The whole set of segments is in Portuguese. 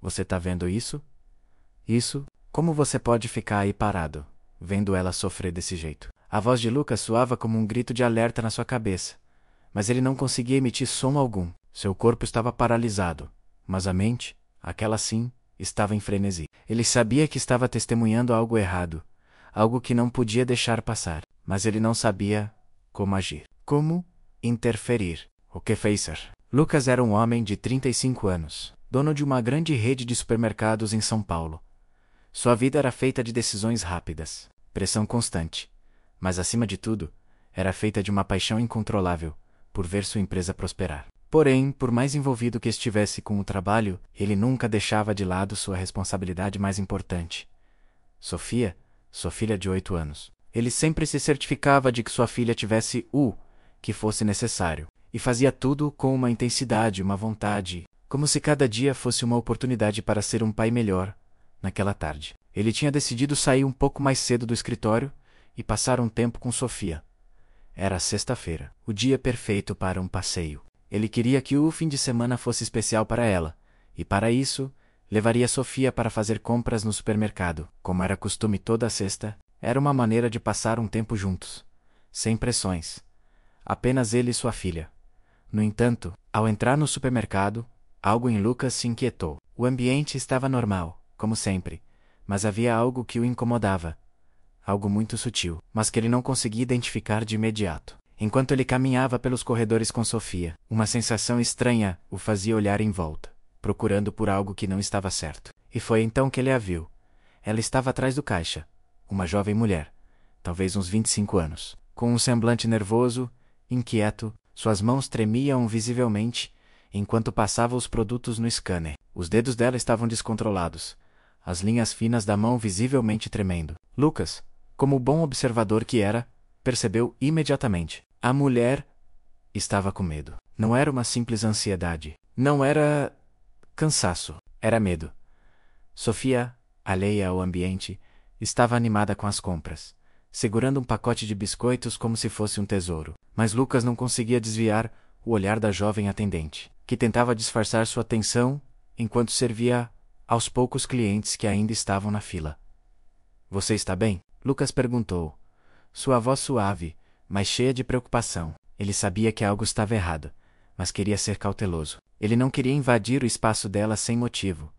Você tá vendo isso? Isso? Como você pode ficar aí parado, vendo ela sofrer desse jeito? A voz de Lucas soava como um grito de alerta na sua cabeça, mas ele não conseguia emitir som algum. Seu corpo estava paralisado, mas a mente, aquela sim, estava em frenesi. Ele sabia que estava testemunhando algo errado, algo que não podia deixar passar, mas ele não sabia como agir. Como interferir? O que fazer? Lucas era um homem de 35 anos, dono de uma grande rede de supermercados em São Paulo. Sua vida era feita de decisões rápidas, pressão constante, mas acima de tudo, era feita de uma paixão incontrolável por ver sua empresa prosperar. Porém, por mais envolvido que estivesse com o trabalho, ele nunca deixava de lado sua responsabilidade mais importante. Sofia, sua filha de 8 anos. Ele sempre se certificava de que sua filha tivesse o que fosse necessário, e fazia tudo com uma intensidade, uma vontade, como se cada dia fosse uma oportunidade para ser um pai melhor. Naquela tarde, ele tinha decidido sair um pouco mais cedo do escritório e passar um tempo com Sofia. Era sexta-feira, o dia perfeito para um passeio. Ele queria que o fim de semana fosse especial para ela, e para isso, levaria Sofia para fazer compras no supermercado. Como era costume toda sexta, era uma maneira de passar um tempo juntos, sem pressões. Apenas ele e sua filha. No entanto, ao entrar no supermercado, algo em Lucas se inquietou. O ambiente estava normal, como sempre, mas havia algo que o incomodava. Algo muito sutil, mas que ele não conseguia identificar de imediato. Enquanto ele caminhava pelos corredores com Sofia, uma sensação estranha o fazia olhar em volta, procurando por algo que não estava certo. E foi então que ele a viu. Ela estava atrás do caixa, uma jovem mulher, talvez uns 25 anos, com um semblante nervoso, inquieto, suas mãos tremiam visivelmente enquanto passava os produtos no scanner. Os dedos dela estavam descontrolados, as linhas finas da mão visivelmente tremendo. Lucas, como bom observador que era, percebeu imediatamente. A mulher estava com medo. Não era uma simples ansiedade. Não era cansaço. Era medo. Sofia, alheia ao ambiente, estava animada com as compras, segurando um pacote de biscoitos como se fosse um tesouro. Mas Lucas não conseguia desviar o olhar da jovem atendente, que tentava disfarçar sua atenção enquanto servia aos poucos clientes que ainda estavam na fila. Você está bem? Lucas perguntou. Sua voz suave, mas cheia de preocupação. Ele sabia que algo estava errado, mas queria ser cauteloso. Ele não queria invadir o espaço dela sem motivo.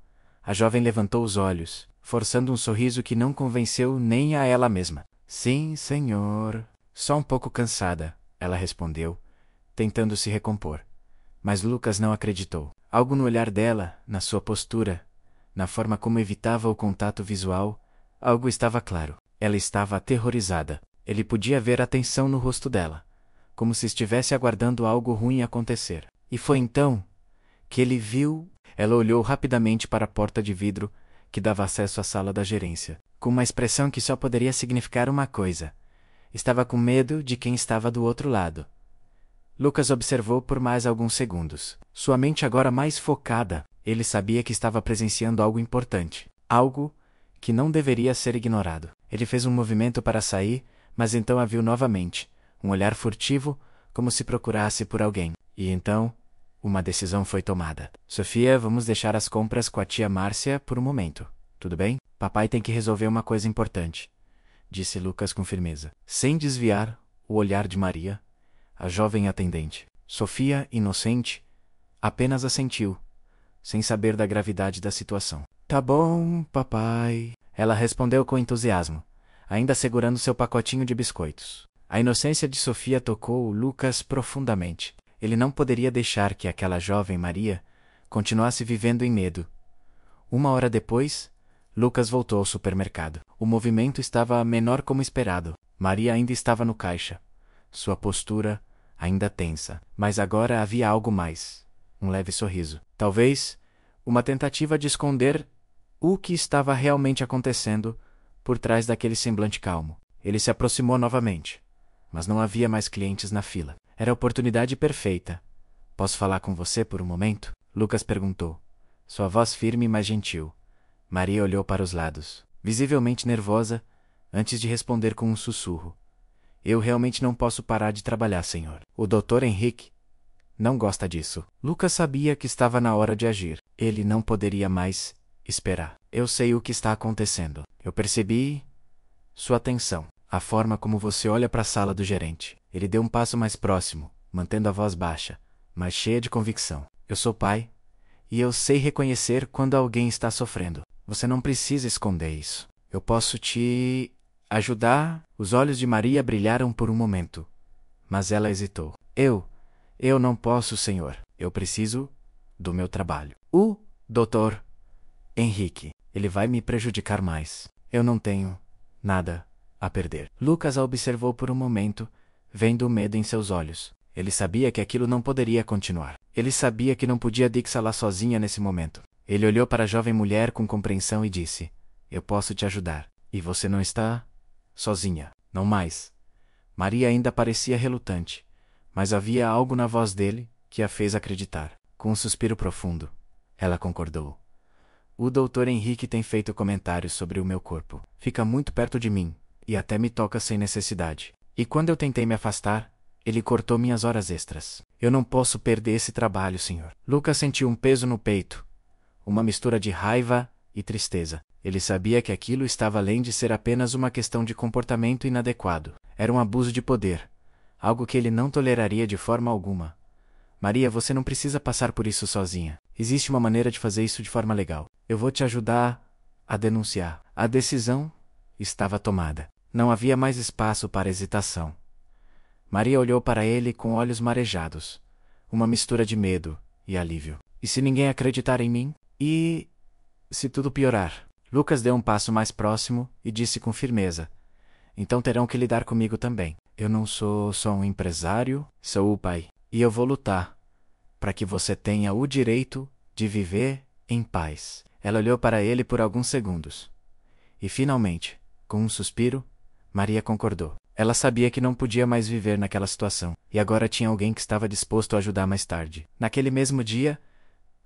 A jovem levantou os olhos, forçando um sorriso que não convenceu nem a ela mesma. Sim, senhor. Só um pouco cansada, ela respondeu, tentando se recompor. Mas Lucas não acreditou. Algo no olhar dela, na sua postura, na forma como evitava o contato visual, algo estava claro. Ela estava aterrorizada. Ele podia ver a tensão no rosto dela, como se estivesse aguardando algo ruim acontecer. E foi então que ele viu. Ela olhou rapidamente para a porta de vidro que dava acesso à sala da gerência, com uma expressão que só poderia significar uma coisa. Estava com medo de quem estava do outro lado. Lucas observou por mais alguns segundos. Sua mente agora mais focada, ele sabia que estava presenciando algo importante. Algo que não deveria ser ignorado. Ele fez um movimento para sair, mas então a viu novamente, um olhar furtivo, como se procurasse por alguém. E então, uma decisão foi tomada. Sofia, vamos deixar as compras com a tia Márcia por um momento. Tudo bem? Papai tem que resolver uma coisa importante, disse Lucas com firmeza, sem desviar o olhar de Maria, a jovem atendente. Sofia, inocente, apenas assentiu, sem saber da gravidade da situação. Tá bom, papai, ela respondeu com entusiasmo, ainda segurando seu pacotinho de biscoitos. A inocência de Sofia tocou Lucas profundamente. Ele não poderia deixar que aquela jovem Maria continuasse vivendo em medo. Uma hora depois, Lucas voltou ao supermercado. O movimento estava menor como esperado. Maria ainda estava no caixa, sua postura ainda tensa, mas agora havia algo mais. Um leve sorriso. Talvez uma tentativa de esconder o que estava realmente acontecendo por trás daquele semblante calmo. Ele se aproximou novamente, mas não havia mais clientes na fila. Era a oportunidade perfeita. Posso falar com você por um momento? Lucas perguntou, sua voz firme mas gentil. Maria olhou para os lados, visivelmente nervosa, antes de responder com um sussurro. Eu realmente não posso parar de trabalhar, senhor. O Dr. Henrique não gosta disso. Lucas sabia que estava na hora de agir. Ele não poderia mais esperar. Eu sei o que está acontecendo. Eu percebi sua atenção. A forma como você olha para a sala do gerente. Ele deu um passo mais próximo, mantendo a voz baixa, mas cheia de convicção. Eu sou pai, e eu sei reconhecer quando alguém está sofrendo. Você não precisa esconder isso. Eu posso te ajudar? Os olhos de Maria brilharam por um momento, mas ela hesitou. Eu não posso, senhor. Eu preciso do meu trabalho. O Dr. Henrique, ele vai me prejudicar mais. Eu não tenho nada a perder. Lucas a observou por um momento, vendo o medo em seus olhos. Ele sabia que aquilo não poderia continuar. Ele sabia que não podia deixá lá sozinha nesse momento. Ele olhou para a jovem mulher com compreensão e disse: eu posso te ajudar. E você não está sozinha. Não mais. Maria ainda parecia relutante, mas havia algo na voz dele que a fez acreditar. Com um suspiro profundo, ela concordou. O Dr. Henrique tem feito comentários sobre o meu corpo. Fica muito perto de mim, e até me toca sem necessidade. E quando eu tentei me afastar, ele cortou minhas horas extras. Eu não posso perder esse trabalho, senhor. Lucas sentiu um peso no peito, uma mistura de raiva e tristeza. Ele sabia que aquilo estava além de ser apenas uma questão de comportamento inadequado. Era um abuso de poder, algo que ele não toleraria de forma alguma. Maria, você não precisa passar por isso sozinha. Existe uma maneira de fazer isso de forma legal. Eu vou te ajudar a denunciar. A decisão estava tomada. Não havia mais espaço para hesitação. Maria olhou para ele com olhos marejados, uma mistura de medo e alívio. E se ninguém acreditar em mim? E se tudo piorar? Lucas deu um passo mais próximo e disse com firmeza: então terão que lidar comigo também. Eu não sou só um empresário, sou o pai. E eu vou lutar para que você tenha o direito de viver em paz. Ela olhou para ele por alguns segundos. E finalmente, com um suspiro, Maria concordou. Ela sabia que não podia mais viver naquela situação, e agora tinha alguém que estava disposto a ajudar mais tarde. Naquele mesmo dia,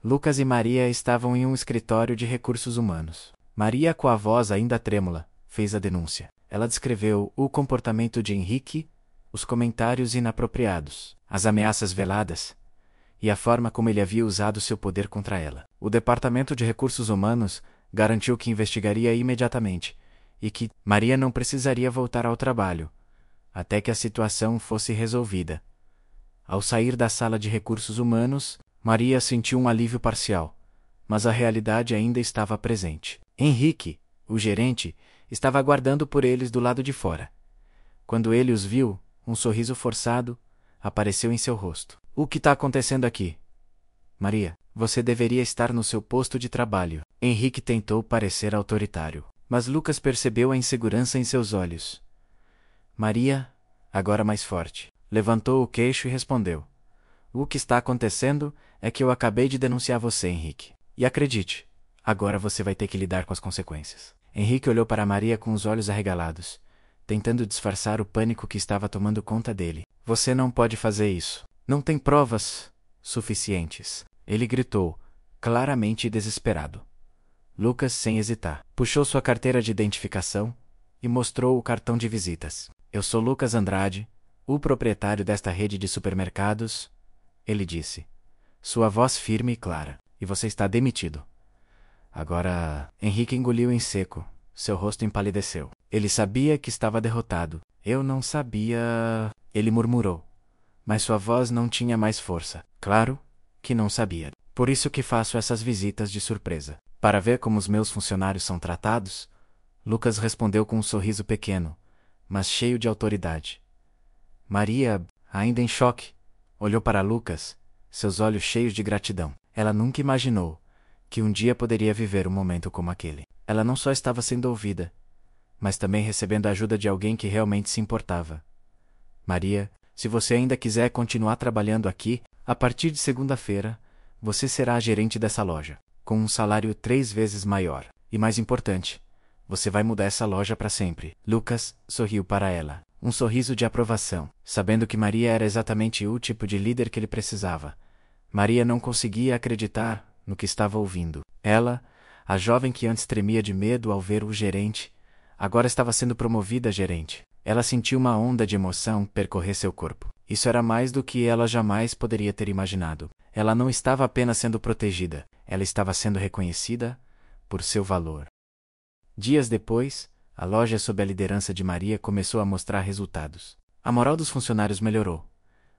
Lucas e Maria estavam em um escritório de recursos humanos. Maria, com a voz ainda trêmula, fez a denúncia. Ela descreveu o comportamento de Henrique, os comentários inapropriados, as ameaças veladas e a forma como ele havia usado seu poder contra ela. O Departamento de Recursos Humanos garantiu que investigaria imediatamente e que Maria não precisaria voltar ao trabalho até que a situação fosse resolvida. Ao sair da sala de recursos humanos, Maria sentiu um alívio parcial, mas a realidade ainda estava presente. Henrique, o gerente, estava aguardando por eles do lado de fora. Quando ele os viu, um sorriso forçado apareceu em seu rosto. O que está acontecendo aqui? Maria, você deveria estar no seu posto de trabalho. Henrique tentou parecer autoritário, mas Lucas percebeu a insegurança em seus olhos. Maria, agora mais forte, levantou o queixo e respondeu: o que está acontecendo é que eu acabei de denunciar você, Henrique. E acredite, agora você vai ter que lidar com as consequências. Henrique olhou para Maria com os olhos arregalados, tentando disfarçar o pânico que estava tomando conta dele. Você não pode fazer isso. Não tem provas suficientes. Ele gritou, claramente desesperado. Lucas, sem hesitar, puxou sua carteira de identificação e mostrou o cartão de visitas. Eu sou Lucas Andrade, o proprietário desta rede de supermercados, ele disse, sua voz firme e clara, e você está demitido. Agora, Henrique engoliu em seco, seu rosto empalideceu. Ele sabia que estava derrotado. Eu não sabia... Ele murmurou, mas sua voz não tinha mais força. Claro que não sabia. Por isso que faço essas visitas de surpresa. Para ver como os meus funcionários são tratados? Lucas respondeu com um sorriso pequeno, mas cheio de autoridade. Maria, ainda em choque, olhou para Lucas, seus olhos cheios de gratidão. Ela nunca imaginou que um dia poderia viver um momento como aquele. Ela não só estava sendo ouvida, mas também recebendo a ajuda de alguém que realmente se importava. Maria, se você ainda quiser continuar trabalhando aqui, a partir de segunda-feira, você será a gerente dessa loja, com um salário 3 vezes maior. E mais importante, você vai mudar essa loja para sempre. Lucas sorriu para ela, um sorriso de aprovação, sabendo que Maria era exatamente o tipo de líder que ele precisava. Maria não conseguia acreditar no que estava ouvindo. Ela, a jovem que antes tremia de medo ao ver o gerente, agora estava sendo promovida a gerente. Ela sentiu uma onda de emoção percorrer seu corpo. Isso era mais do que ela jamais poderia ter imaginado. Ela não estava apenas sendo protegida, ela estava sendo reconhecida por seu valor. Dias depois, a loja sob a liderança de Maria começou a mostrar resultados. A moral dos funcionários melhorou.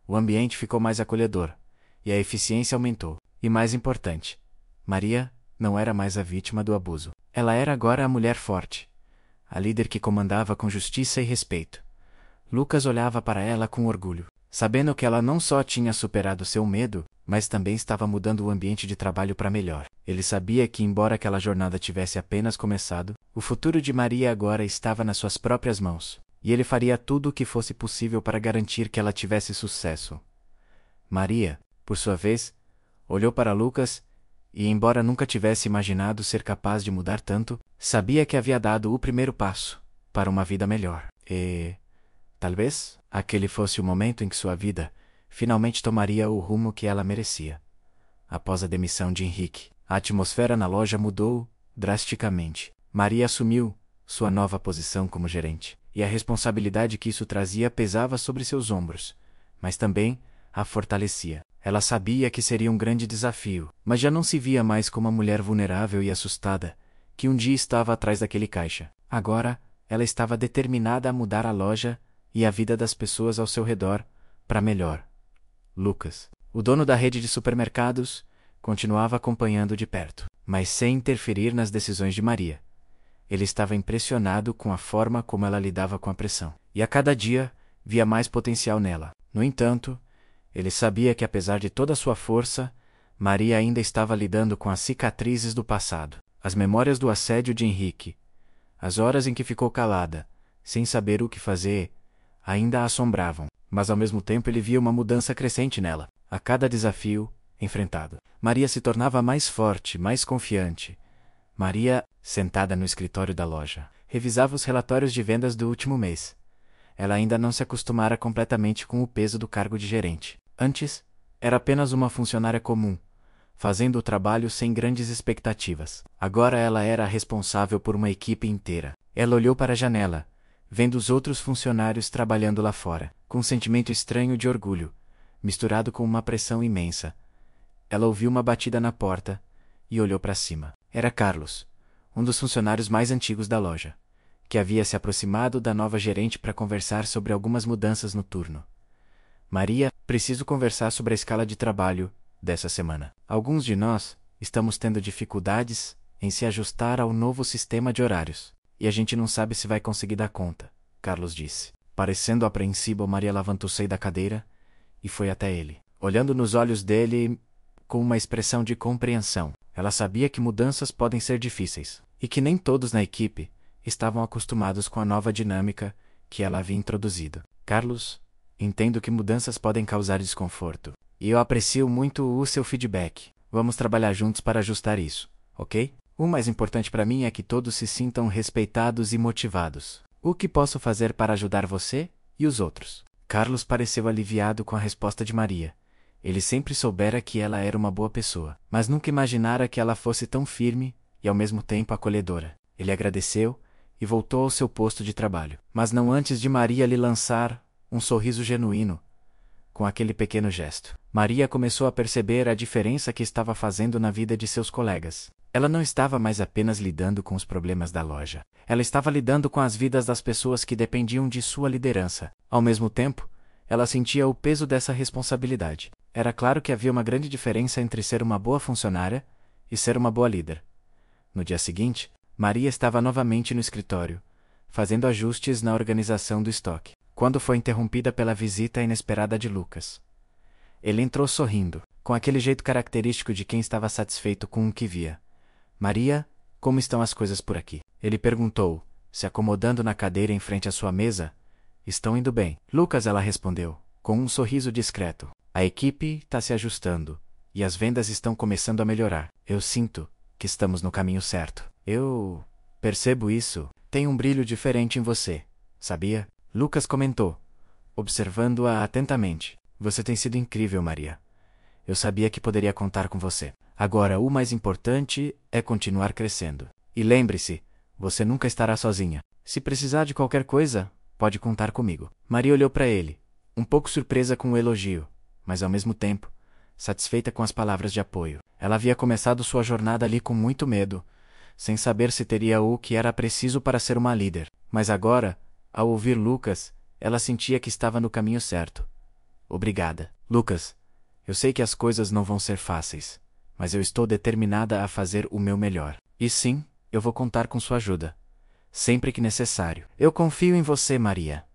O ambiente ficou mais acolhedor, e a eficiência aumentou. E mais importante, Maria não era mais a vítima do abuso. Ela era agora a mulher forte, a líder que comandava com justiça e respeito. Lucas olhava para ela com orgulho, sabendo que ela não só tinha superado seu medo, mas também estava mudando o ambiente de trabalho para melhor. Ele sabia que, embora aquela jornada tivesse apenas começado, o futuro de Maria agora estava nas suas próprias mãos, e ele faria tudo o que fosse possível para garantir que ela tivesse sucesso. Maria, por sua vez, olhou para Lucas e, embora nunca tivesse imaginado ser capaz de mudar tanto, sabia que havia dado o primeiro passo para uma vida melhor. E, talvez, aquele fosse o momento em que sua vida finalmente tomaria o rumo que ela merecia. Após a demissão de Henrique, a atmosfera na loja mudou drasticamente. Maria assumiu sua nova posição como gerente, e a responsabilidade que isso trazia pesava sobre seus ombros, mas também a fortalecia. Ela sabia que seria um grande desafio, mas já não se via mais como a mulher vulnerável e assustada que um dia estava atrás daquele caixa. Agora, ela estava determinada a mudar a loja e a vida das pessoas ao seu redor para melhor. Lucas, o dono da rede de supermercados, continuava acompanhando de perto, mas sem interferir nas decisões de Maria. Ele estava impressionado com a forma como ela lidava com a pressão, e a cada dia via mais potencial nela. No entanto, ele sabia que, apesar de toda a sua força, Maria ainda estava lidando com as cicatrizes do passado. As memórias do assédio de Henrique, as horas em que ficou calada, sem saber o que fazer, ainda a assombravam, mas ao mesmo tempo ele via uma mudança crescente nela. A cada desafio enfrentado, Maria se tornava mais forte, mais confiante. Maria, sentada no escritório da loja, revisava os relatórios de vendas do último mês. Ela ainda não se acostumara completamente com o peso do cargo de gerente. Antes, era apenas uma funcionária comum, fazendo o trabalho sem grandes expectativas. Agora ela era a responsável por uma equipe inteira. Ela olhou para a janela, vendo os outros funcionários trabalhando lá fora, com um sentimento estranho de orgulho, misturado com uma pressão imensa. Ela ouviu uma batida na porta e olhou para cima. Era Carlos, um dos funcionários mais antigos da loja, que havia se aproximado da nova gerente para conversar sobre algumas mudanças no turno. Maria, preciso conversar sobre a escala de trabalho dessa semana. Alguns de nós estamos tendo dificuldades em se ajustar ao novo sistema de horários, e a gente não sabe se vai conseguir dar conta, Carlos disse. Parecendo apreensiva, Maria levantou-se da cadeira e foi até ele, olhando nos olhos dele com uma expressão de compreensão. Ela sabia que mudanças podem ser difíceis, e que nem todos na equipe estavam acostumados com a nova dinâmica que ela havia introduzido. Carlos, entendo que mudanças podem causar desconforto, e eu aprecio muito o seu feedback. Vamos trabalhar juntos para ajustar isso, ok? O mais importante para mim é que todos se sintam respeitados e motivados. O que posso fazer para ajudar você e os outros? Carlos pareceu aliviado com a resposta de Maria. Ele sempre soubera que ela era uma boa pessoa, mas nunca imaginara que ela fosse tão firme e ao mesmo tempo acolhedora. Ele agradeceu e voltou ao seu posto de trabalho, mas não antes de Maria lhe lançar um sorriso genuíno. Com aquele pequeno gesto, Maria começou a perceber a diferença que estava fazendo na vida de seus colegas. Ela não estava mais apenas lidando com os problemas da loja. Ela estava lidando com as vidas das pessoas que dependiam de sua liderança. Ao mesmo tempo, ela sentia o peso dessa responsabilidade. Era claro que havia uma grande diferença entre ser uma boa funcionária e ser uma boa líder. No dia seguinte, Maria estava novamente no escritório, fazendo ajustes na organização do estoque, quando foi interrompida pela visita inesperada de Lucas. Ele entrou sorrindo, com aquele jeito característico de quem estava satisfeito com o que via. Maria, como estão as coisas por aqui? Ele perguntou, se acomodando na cadeira em frente à sua mesa. Estão indo bem. Lucas, ela respondeu, com um sorriso discreto. A equipe está se ajustando, e as vendas estão começando a melhorar. Eu sinto que estamos no caminho certo. Eu percebo isso. Tem um brilho diferente em você, sabia? Lucas comentou, observando-a atentamente. Você tem sido incrível, Maria. Eu sabia que poderia contar com você. Agora, o mais importante é continuar crescendo. E lembre-se, você nunca estará sozinha. Se precisar de qualquer coisa, pode contar comigo. Maria olhou para ele, um pouco surpresa com o elogio, mas ao mesmo tempo, satisfeita com as palavras de apoio. Ela havia começado sua jornada ali com muito medo, sem saber se teria o que era preciso para ser uma líder. Mas agora, ao ouvir Lucas, ela sentia que estava no caminho certo. Obrigada, Lucas. Eu sei que as coisas não vão ser fáceis, mas eu estou determinada a fazer o meu melhor. E sim, eu vou contar com sua ajuda, sempre que necessário. Eu confio em você, Maria.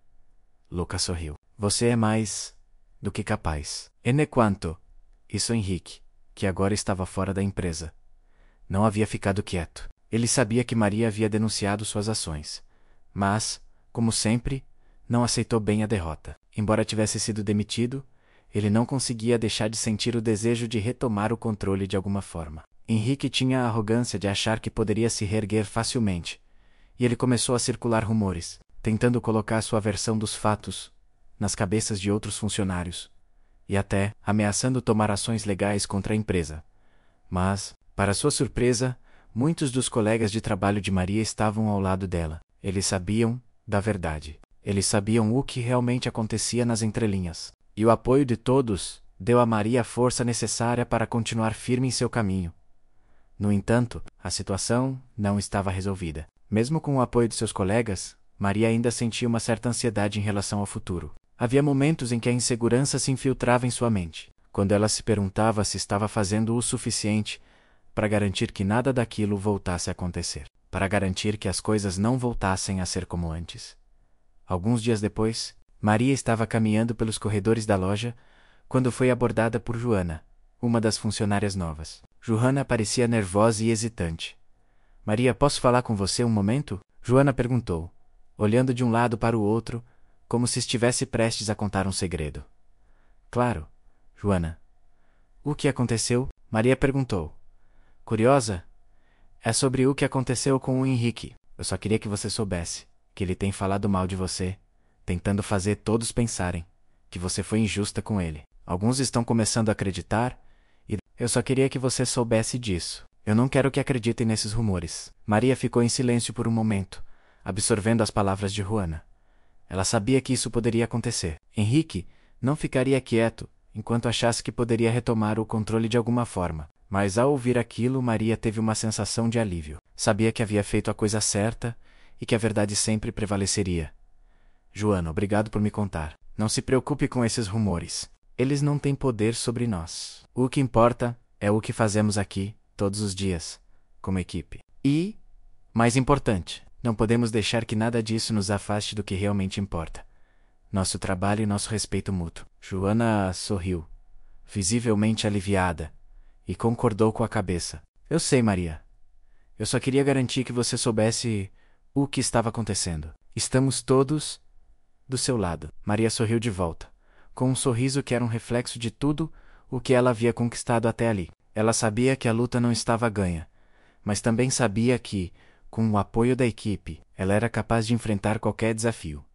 Lucas sorriu. Você é mais do que capaz. Enquanto isso, Henrique, que agora estava fora da empresa, não havia ficado quieto. Ele sabia que Maria havia denunciado suas ações, mas, como sempre, não aceitou bem a derrota. Embora tivesse sido demitido, ele não conseguia deixar de sentir o desejo de retomar o controle de alguma forma. Henrique tinha a arrogância de achar que poderia se reerguer facilmente, e ele começou a circular rumores, tentando colocar sua versão dos fatos nas cabeças de outros funcionários, e até ameaçando tomar ações legais contra a empresa. Mas, para sua surpresa, muitos dos colegas de trabalho de Maria estavam ao lado dela. Eles sabiam da verdade. Eles sabiam o que realmente acontecia nas entrelinhas. E o apoio de todos deu a Maria a força necessária para continuar firme em seu caminho. No entanto, a situação não estava resolvida. Mesmo com o apoio de seus colegas, Maria ainda sentia uma certa ansiedade em relação ao futuro. Havia momentos em que a insegurança se infiltrava em sua mente, quando ela se perguntava se estava fazendo o suficiente para garantir que nada daquilo voltasse a acontecer, para garantir que as coisas não voltassem a ser como antes. Alguns dias depois, Maria estava caminhando pelos corredores da loja quando foi abordada por Joana, uma das funcionárias novas. Joana parecia nervosa e hesitante. Maria, posso falar com você um momento? Joana perguntou, olhando de um lado para o outro, como se estivesse prestes a contar um segredo. Claro, Joana. O que aconteceu? Maria perguntou. Curiosa? É sobre o que aconteceu com o Henrique. Eu só queria que você soubesse que ele tem falado mal de você, tentando fazer todos pensarem que você foi injusta com ele. Alguns estão começando a acreditar, e eu só queria que você soubesse disso. Eu não quero que acreditem nesses rumores. Maria ficou em silêncio por um momento, absorvendo as palavras de Joana. Ela sabia que isso poderia acontecer. Henrique não ficaria quieto enquanto achasse que poderia retomar o controle de alguma forma. Mas ao ouvir aquilo, Maria teve uma sensação de alívio. Sabia que havia feito a coisa certa e que a verdade sempre prevaleceria. Joana, obrigado por me contar. Não se preocupe com esses rumores. Eles não têm poder sobre nós. O que importa é o que fazemos aqui, todos os dias, como equipe. E, mais importante, não podemos deixar que nada disso nos afaste do que realmente importa. Nosso trabalho e nosso respeito mútuo. Joana sorriu, visivelmente aliviada, e concordou com a cabeça. Eu sei, Maria. Eu só queria garantir que você soubesse o que estava acontecendo. Estamos todos do seu lado. Maria sorriu de volta, com um sorriso que era um reflexo de tudo o que ela havia conquistado até ali. Ela sabia que a luta não estava ganha, mas também sabia que, com o apoio da equipe, ela era capaz de enfrentar qualquer desafio.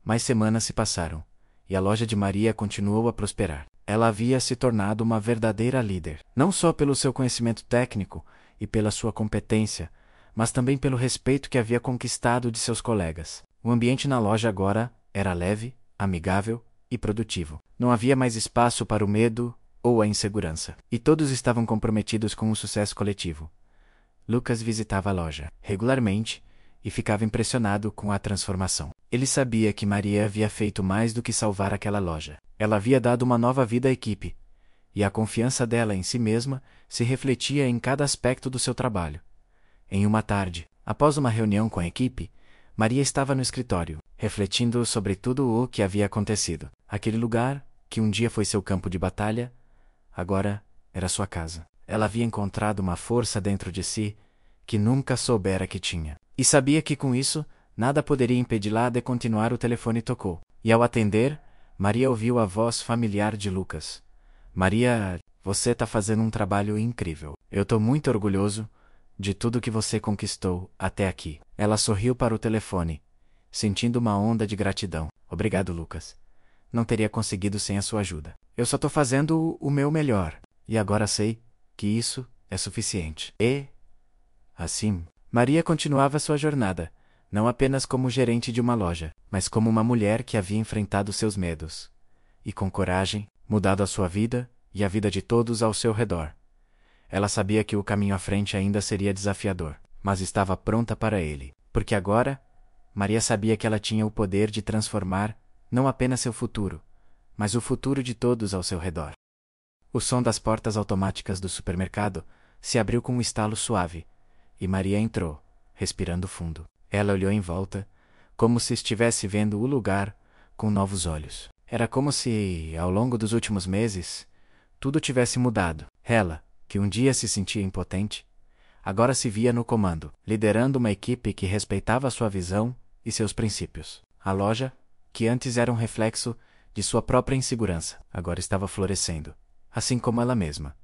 Mais semanas se passaram, e a loja de Maria continuou a prosperar. Ela havia se tornado uma verdadeira líder, não só pelo seu conhecimento técnico e pela sua competência, mas também pelo respeito que havia conquistado de seus colegas. O ambiente na loja agora era leve, amigável e produtivo. Não havia mais espaço para o medo ou a insegurança, e todos estavam comprometidos com o sucesso coletivo. Lucas visitava a loja regularmente e ficava impressionado com a transformação. Ele sabia que Maria havia feito mais do que salvar aquela loja. Ela havia dado uma nova vida à equipe, e a confiança dela em si mesma se refletia em cada aspecto do seu trabalho. Em uma tarde, após uma reunião com a equipe, Maria estava no escritório, refletindo sobre tudo o que havia acontecido. Aquele lugar, que um dia foi seu campo de batalha, agora era sua casa. Ela havia encontrado uma força dentro de si que nunca soubera que tinha. E sabia que com isso, nada poderia impedi-la de continuar. O telefone tocou. E ao atender, Maria ouviu a voz familiar de Lucas. Maria, você está fazendo um trabalho incrível. Eu estou muito orgulhoso de tudo que você conquistou até aqui. Ela sorriu para o telefone, sentindo uma onda de gratidão. Obrigado, Lucas. Não teria conseguido sem a sua ajuda. Eu só estou fazendo o meu melhor. E agora sei que isso é suficiente. E, assim, Maria continuava sua jornada, não apenas como gerente de uma loja, mas como uma mulher que havia enfrentado seus medos, e com coragem, mudado a sua vida e a vida de todos ao seu redor. Ela sabia que o caminho à frente ainda seria desafiador, mas estava pronta para ele, porque agora, Maria sabia que ela tinha o poder de transformar não apenas seu futuro, mas o futuro de todos ao seu redor. O som das portas automáticas do supermercado se abriu com um estalo suave, e Maria entrou, respirando fundo. Ela olhou em volta, como se estivesse vendo o lugar com novos olhos. Era como se, ao longo dos últimos meses, tudo tivesse mudado. Ela, que um dia se sentia impotente, agora se via no comando, liderando uma equipe que respeitava sua visão e seus princípios. A loja, que antes era um reflexo de sua própria insegurança, agora estava florescendo, assim como ela mesma.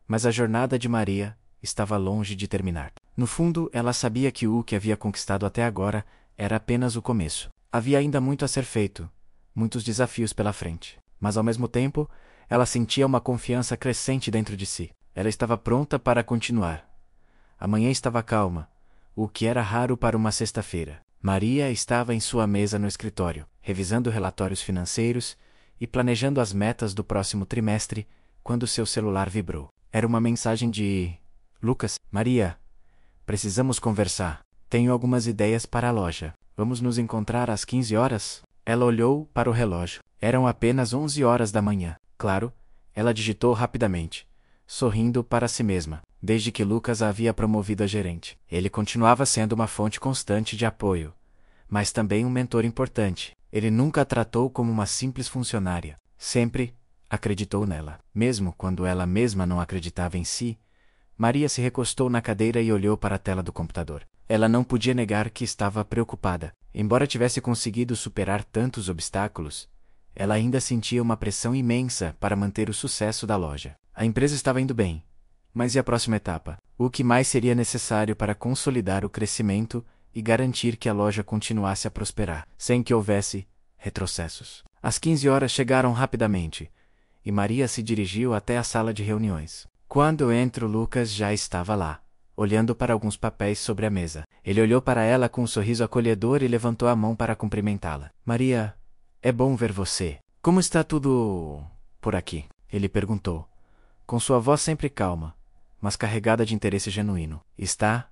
Mas a jornada de Maria estava longe de terminar. No fundo, ela sabia que o que havia conquistado até agora era apenas o começo. Havia ainda muito a ser feito, muitos desafios pela frente. Mas ao mesmo tempo, ela sentia uma confiança crescente dentro de si. Ela estava pronta para continuar. A manhã estava calma, o que era raro para uma sexta-feira. Maria estava em sua mesa no escritório, revisando relatórios financeiros e planejando as metas do próximo trimestre, quando seu celular vibrou. Era uma mensagem de Lucas. Maria, precisamos conversar. Tenho algumas ideias para a loja. Vamos nos encontrar às 15 horas? Ela olhou para o relógio. Eram apenas 11 horas da manhã. Claro, ela digitou rapidamente, sorrindo para si mesma. Desde que Lucas a havia promovido a gerente, ele continuava sendo uma fonte constante de apoio, mas também um mentor importante. Ele nunca a tratou como uma simples funcionária. Sempre acreditou nela. Mesmo quando ela mesma não acreditava em si, Maria se recostou na cadeira e olhou para a tela do computador. Ela não podia negar que estava preocupada. Embora tivesse conseguido superar tantos obstáculos, ela ainda sentia uma pressão imensa para manter o sucesso da loja. A empresa estava indo bem. Mas e a próxima etapa? O que mais seria necessário para consolidar o crescimento e garantir que a loja continuasse a prosperar, sem que houvesse retrocessos? As 15 horas chegaram rapidamente, e Maria se dirigiu até a sala de reuniões. Quando entrou, Lucas já estava lá, olhando para alguns papéis sobre a mesa. Ele olhou para ela com um sorriso acolhedor e levantou a mão para cumprimentá-la. Maria, é bom ver você. Como está tudo por aqui? Ele perguntou, com sua voz sempre calma, mas carregada de interesse genuíno. Está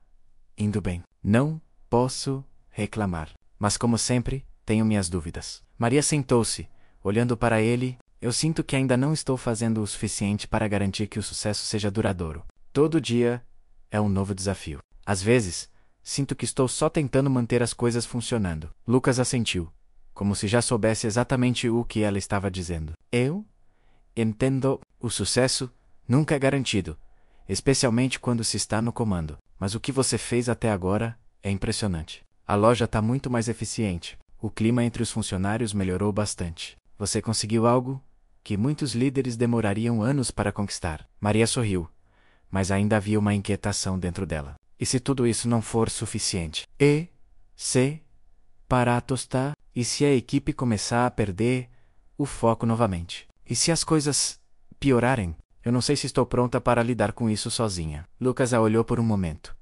indo bem. Não posso reclamar, mas como sempre, tenho minhas dúvidas. Maria sentou-se, olhando para ele. Eu sinto que ainda não estou fazendo o suficiente para garantir que o sucesso seja duradouro. Todo dia é um novo desafio. Às vezes, sinto que estou só tentando manter as coisas funcionando. Lucas assentiu, como se já soubesse exatamente o que ela estava dizendo. Eu entendo. O sucesso nunca é garantido, especialmente quando se está no comando. Mas o que você fez até agora é impressionante. A loja está muito mais eficiente. O clima entre os funcionários melhorou bastante. Você conseguiu algo que muitos líderes demorariam anos para conquistar. Maria sorriu, mas ainda havia uma inquietação dentro dela. E se tudo isso não for suficiente? E se parar a tostar? E se a equipe começar a perder o foco novamente? E se as coisas piorarem? Eu não sei se estou pronta para lidar com isso sozinha. Lucas a olhou por um momento,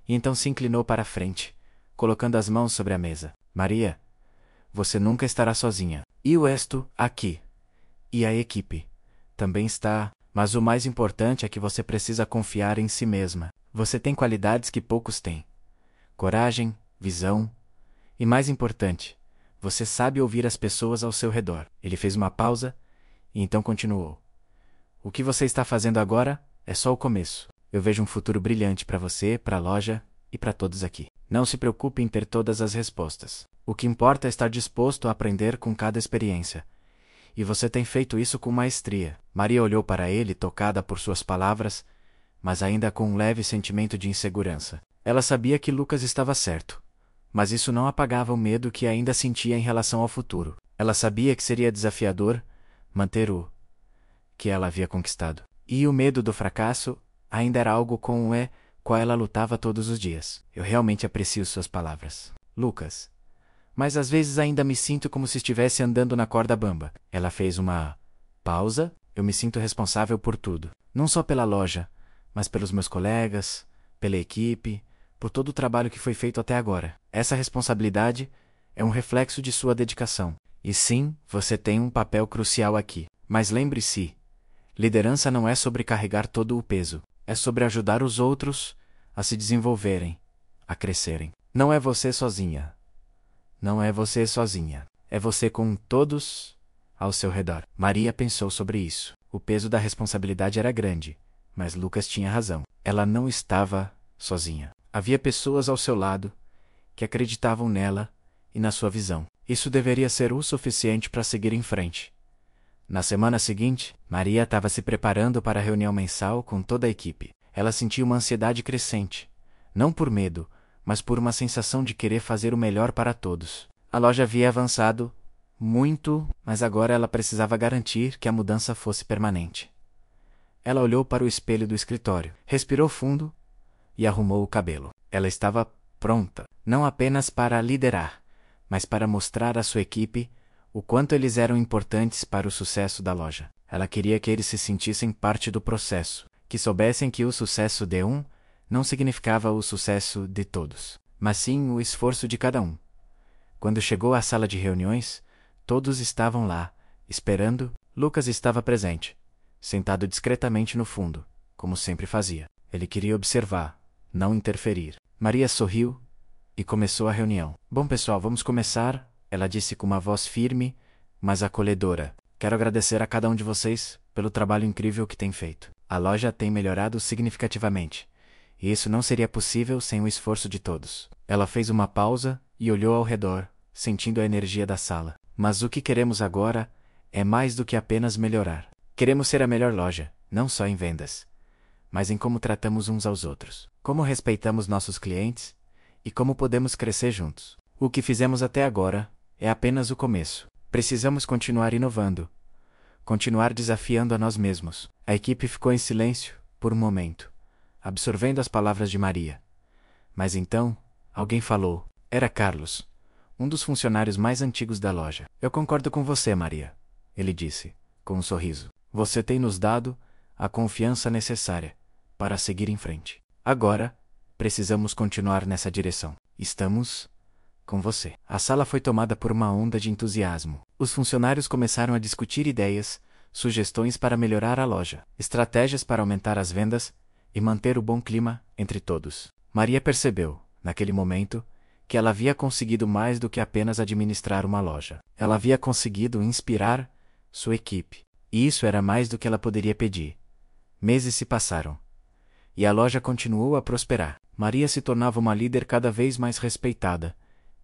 e então se inclinou para a frente, colocando as mãos sobre a mesa. Maria, você nunca estará sozinha. E eu estou aqui. E a equipe também está. Mas o mais importante é que você precisa confiar em si mesma. Você tem qualidades que poucos têm. Coragem, visão. E mais importante, você sabe ouvir as pessoas ao seu redor. Ele fez uma pausa, e então continuou. O que você está fazendo agora é só o começo. Eu vejo um futuro brilhante para você, para a loja e para todos aqui. Não se preocupe em ter todas as respostas. O que importa é estar disposto a aprender com cada experiência. E você tem feito isso com maestria. Maria olhou para ele, tocada por suas palavras, mas ainda com um leve sentimento de insegurança. Ela sabia que Lucas estava certo, mas isso não apagava o medo que ainda sentia em relação ao futuro. Ela sabia que seria desafiador manter o que ela havia conquistado. E o medo do fracasso ainda era algo com o qual ela lutava todos os dias. Eu realmente aprecio suas palavras, Lucas. Mas às vezes ainda me sinto como se estivesse andando na corda bamba. Ela fez uma pausa. Eu me sinto responsável por tudo. Não só pela loja, mas pelos meus colegas, pela equipe, por todo o trabalho que foi feito até agora. Essa responsabilidade é um reflexo de sua dedicação. E sim, você tem um papel crucial aqui. Mas lembre-se, liderança não é sobre carregar todo o peso. É sobre ajudar os outros a se desenvolverem, a crescerem. Não é você sozinha. Não é você sozinha. É você com todos ao seu redor. Maria pensou sobre isso. O peso da responsabilidade era grande, mas Lucas tinha razão. Ela não estava sozinha. Havia pessoas ao seu lado que acreditavam nela e na sua visão. Isso deveria ser o suficiente para seguir em frente. Na semana seguinte, Maria estava se preparando para a reunião mensal com toda a equipe. Ela sentia uma ansiedade crescente, não por medo, mas por uma sensação de querer fazer o melhor para todos. A loja havia avançado muito, mas agora ela precisava garantir que a mudança fosse permanente. Ela olhou para o espelho do escritório, respirou fundo e arrumou o cabelo. Ela estava pronta, não apenas para liderar, mas para mostrar à sua equipe o quanto eles eram importantes para o sucesso da loja. Ela queria que eles se sentissem parte do processo, que soubessem que o sucesso de um não significava o sucesso de todos, mas sim o esforço de cada um. Quando chegou à sala de reuniões, todos estavam lá, esperando. Lucas estava presente, sentado discretamente no fundo, como sempre fazia. Ele queria observar, não interferir. Maria sorriu e começou a reunião. Bom, pessoal, vamos começar, ela disse com uma voz firme, mas acolhedora. Quero agradecer a cada um de vocês pelo trabalho incrível que tem feito. A loja tem melhorado significativamente, e isso não seria possível sem o esforço de todos. Ela fez uma pausa e olhou ao redor, sentindo a energia da sala. Mas o que queremos agora é mais do que apenas melhorar. Queremos ser a melhor loja, não só em vendas, mas em como tratamos uns aos outros, como respeitamos nossos clientes e como podemos crescer juntos. O que fizemos até agora é apenas o começo. Precisamos continuar inovando, continuar desafiando a nós mesmos. A equipe ficou em silêncio por um momento, absorvendo as palavras de Maria. Mas então, alguém falou. Era Carlos, um dos funcionários mais antigos da loja. Eu concordo com você, Maria, ele disse, com um sorriso. Você tem nos dado a confiança necessária para seguir em frente. Agora, precisamos continuar nessa direção. Estamos com você. A sala foi tomada por uma onda de entusiasmo. Os funcionários começaram a discutir ideias, sugestões para melhorar a loja, estratégias para aumentar as vendas e manter o bom clima entre todos. Maria percebeu, naquele momento, que ela havia conseguido mais do que apenas administrar uma loja. Ela havia conseguido inspirar sua equipe. E isso era mais do que ela poderia pedir. Meses se passaram. E a loja continuou a prosperar. Maria se tornava uma líder cada vez mais respeitada.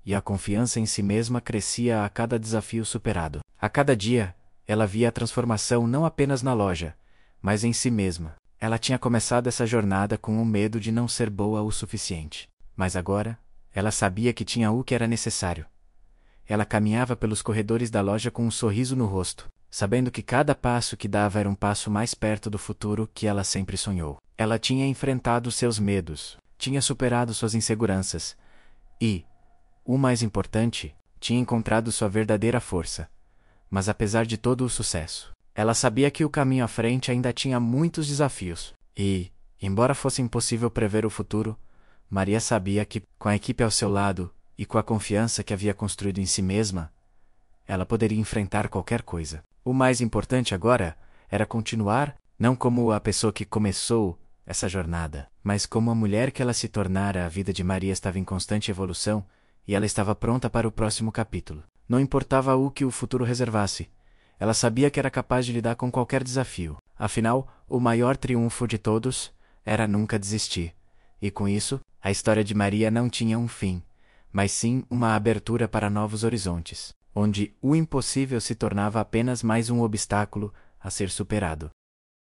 E a confiança em si mesma crescia a cada desafio superado. A cada dia, ela via a transformação não apenas na loja, mas em si mesma. Ela tinha começado essa jornada com o medo de não ser boa o suficiente. Mas agora, ela sabia que tinha o que era necessário. Ela caminhava pelos corredores da loja com um sorriso no rosto, sabendo que cada passo que dava era um passo mais perto do futuro que ela sempre sonhou. Ela tinha enfrentado seus medos, tinha superado suas inseguranças e, o mais importante, tinha encontrado sua verdadeira força. Mas apesar de todo o sucesso, ela sabia que o caminho à frente ainda tinha muitos desafios. E, embora fosse impossível prever o futuro, Maria sabia que, com a equipe ao seu lado e com a confiança que havia construído em si mesma, ela poderia enfrentar qualquer coisa. O mais importante agora era continuar, não como a pessoa que começou essa jornada, mas como a mulher que ela se tornara. A vida de Maria estava em constante evolução e ela estava pronta para o próximo capítulo. Não importava o que o futuro reservasse, ela sabia que era capaz de lidar com qualquer desafio. Afinal, o maior triunfo de todos era nunca desistir. E com isso, a história de Maria não tinha um fim, mas sim uma abertura para novos horizontes, onde o impossível se tornava apenas mais um obstáculo a ser superado.